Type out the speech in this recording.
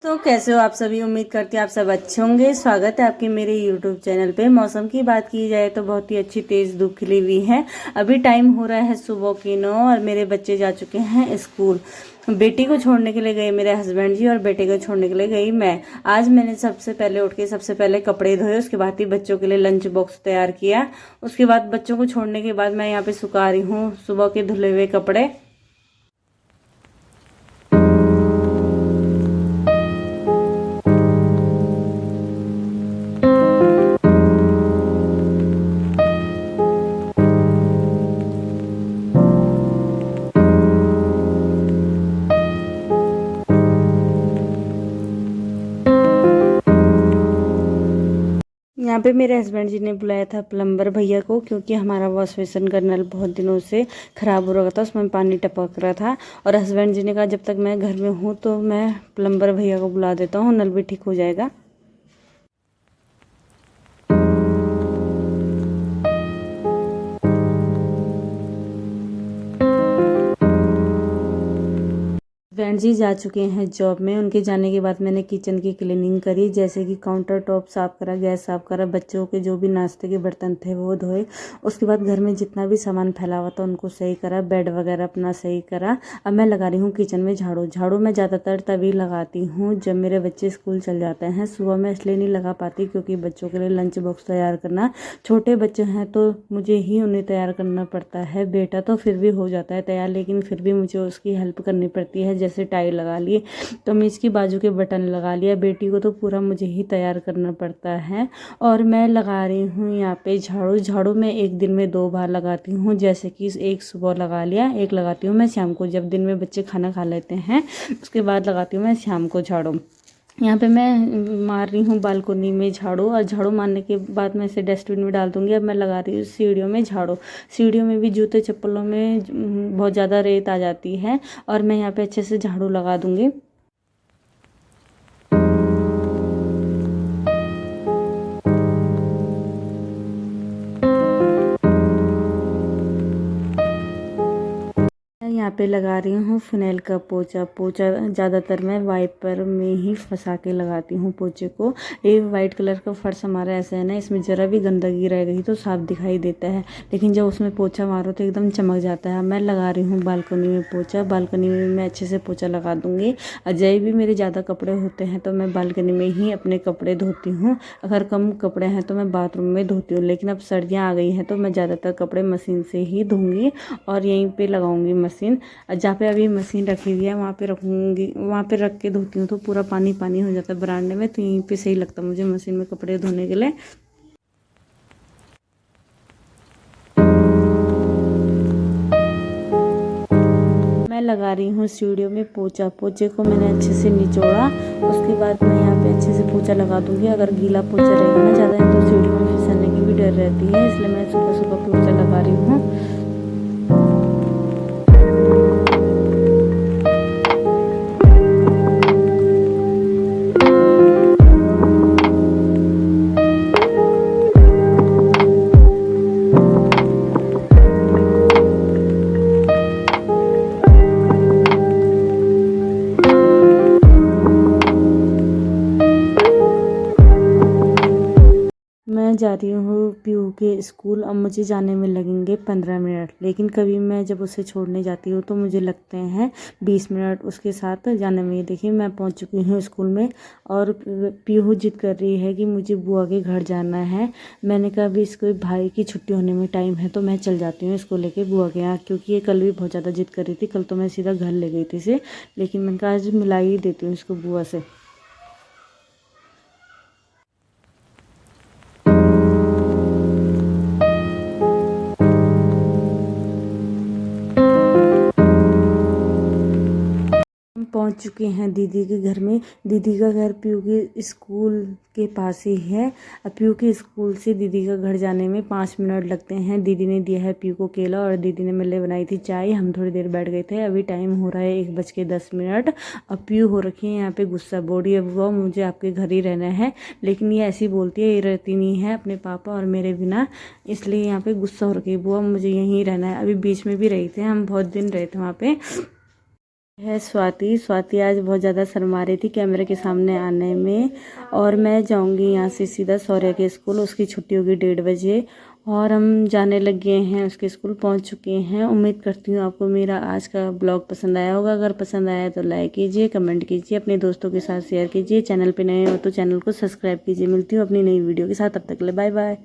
तो कैसे हो आप सभी। उम्मीद करती हैं आप सब अच्छे होंगे। स्वागत है आपके मेरे यूट्यूब चैनल पे। मौसम की बात की जाए तो बहुत ही अच्छी तेज़ धूप खिली हुई है। अभी टाइम हो रहा है सुबह की 9 और मेरे बच्चे जा चुके हैं स्कूल। बेटी को छोड़ने के लिए गए मेरे हस्बैंड जी और बेटे को छोड़ने के लिए गई मैं। आज मैंने सबसे पहले उठ के सबसे पहले कपड़े धोए, उसके बाद ही बच्चों के लिए लंच बॉक्स तैयार किया। उसके बाद बच्चों को छोड़ने के बाद मैं यहाँ पे सुखा रही हूँ सुबह के धुले हुए कपड़े। यहाँ पे मेरे हस्बैंड जी ने बुलाया था प्लम्बर भैया को, क्योंकि हमारा वॉश बेसिन का नल बहुत दिनों से ख़राब हो रहा था, उसमें पानी टपक रहा था। और हस्बैंड जी ने कहा जब तक मैं घर में हूँ तो मैं प्लम्बर भैया को बुला देता हूँ, नल भी ठीक हो जाएगा। फ्रेंड जी जा चुके हैं जॉब में। उनके जाने के बाद मैंने किचन की क्लीनिंग करी, जैसे कि काउंटर टॉप साफ़ करा, गैस साफ़ करा, बच्चों के जो भी नाश्ते के बर्तन थे वो धोए। उसके बाद घर में जितना भी सामान फैला हुआ था उनको सही करा, बेड वगैरह अपना सही करा। अब मैं लगा रही हूँ किचन में झाड़ू। झाड़ू मैं ज़्यादातर तभी लगाती हूँ जब मेरे बच्चे स्कूल चल जाते हैं। सुबह मैं इसलिए नहीं लगा पाती क्योंकि बच्चों के लिए लंच बॉक्स तैयार करना, छोटे बच्चे हैं तो मुझे ही उन्हें तैयार करना पड़ता है। बेटा तो फिर भी हो जाता है तैयार, लेकिन फिर भी मुझे उसकी हेल्प करनी पड़ती है। जैसे टाई लगा लिए, कमीज की बाजू के बटन लगा लिया, बेटी को तो पूरा मुझे ही तैयार करना पड़ता है। और मैं लगा रही हूँ यहाँ पे झाड़ू। झाड़ू मैं एक दिन में 2 बार लगाती हूँ, जैसे कि एक सुबह लगा लिया, एक लगाती हूँ मैं शाम को जब दिन में बच्चे खाना खा लेते हैं, उसके बाद लगाती हूँ मैं शाम को झाड़ू। यहाँ पे मैं मार रही हूँ बालकोनी में झाड़ू, और झाड़ू मारने के बाद मैं इसे डस्टबिन में डाल दूँगी। अब मैं लगा रही हूँ सीढ़ियों में झाड़ू। सीढ़ियों में भी जूते चप्पलों में बहुत ज़्यादा रेत आ जाती है, और मैं यहाँ पे अच्छे से झाड़ू लगा दूँगी। यहाँ पे लगा रही हूँ फिनाइल का पोछा। पोछा ज़्यादातर मैं वाइपर में ही फंसा के लगाती हूँ पोछे को। ये वाइट कलर का फर्श हमारा ऐसा है ना, इसमें ज़रा भी गंदगी रह गई तो साफ दिखाई देता है, लेकिन जब उसमें पोछा मारो तो एकदम चमक जाता है। मैं लगा रही हूँ बालकनी में पोछा। बालकनी में मैं अच्छे से पोछा लगा दूँगी। जब भी मेरे ज़्यादा कपड़े होते हैं तो मैं बालकनी में ही अपने कपड़े धोती हूँ। अगर कम कपड़े हैं तो मैं बाथरूम में धोती हूँ, लेकिन अब सर्दियाँ आ गई हैं तो मैं ज़्यादातर कपड़े मशीन से ही धोंगी और यहीं पे लगाऊंगी मशीन। जहाँ पे अभी मशीन रखी हुई है वहाँ पे रखूँगी, वहाँ पे रख के धोती हूँ तो पूरा पानी पानी हो जाता है बरामदे में, तो यहीं पे सही लगता है मुझे मशीन में कपड़े धोने के लिए। मैं लगा रही हूँ सीढ़ियों में पोछा। पोछे को मैंने अच्छे से निचोड़ा, उसके बाद मैं यहाँ पे अच्छे से पोछा लगा दूँगी। अगर गीला पोछा रहेगा ना ज़्यादा तो सीढ़ियों में फिसलने की भी डर रहती है, इसलिए मैं सुबह सुबह पोछा लगा रही हूँ। मैं जा रही हूँ पीहू के स्कूल। अब मुझे जाने में लगेंगे 15 मिनट, लेकिन कभी मैं जब उसे छोड़ने जाती हूँ तो मुझे लगते हैं 20 मिनट उसके साथ जाने में। देखिए मैं पहुँच चुकी हूँ स्कूल में, और पीहू जिद कर रही है कि मुझे बुआ के घर जाना है। मैंने कहा अभी इसको भाई की छुट्टी होने में टाइम है तो मैं चल जाती हूँ इसको लेके बुआ के यहाँ, क्योंकि ये कल भी बहुत ज़्यादा जिद कर रही थी। कल तो मैं सीधा घर ले गई थी इसे, लेकिन मैंने कहा आज मिला ही देती हूँ इसको बुआ से। हम पहुंच चुके हैं दीदी के घर में। दीदी का घर पीयू के स्कूल के पास ही है। अब पीयू के स्कूल से दीदी का घर जाने में 5 मिनट लगते हैं। दीदी ने दिया है पीयू को केला, और दीदी ने मेरे लिए बनाई थी चाय। हम थोड़ी देर बैठ गए थे। अभी टाइम हो रहा है 1:10। अब पीयू हो रखी है यहाँ पे गुस्सा, बोल रही है बुआ मुझे आपके घर ही रहना है, लेकिन ये ऐसी बोलती है, ये रहती नहीं है अपने पापा और मेरे बिना, इसलिए यहाँ पे गुस्सा हो रखी है। बुआ मुझे यहीं रहना है। अभी बीच में भी रही थे, हम बहुत दिन रहे थे वहाँ पे। है स्वाति आज बहुत ज़्यादा शर्मा रही थी कैमरे के सामने आने में। और मैं जाऊंगी यहाँ से सीधा सौर्य के स्कूल, उसकी छुट्टी होगी 1:30 बजे और हम जाने लग गए हैं, उसके स्कूल पहुँच चुके हैं। उम्मीद करती हूँ आपको मेरा आज का ब्लॉग पसंद आया होगा। अगर पसंद आया तो लाइक कीजिए, कमेंट कीजिए, अपने दोस्तों के साथ शेयर कीजिए। चैनल पर नए हो तो चैनल को सब्सक्राइब कीजिए। मिलती हूँ अपनी नई वीडियो के साथ, तब तक के लिए बाय बाय।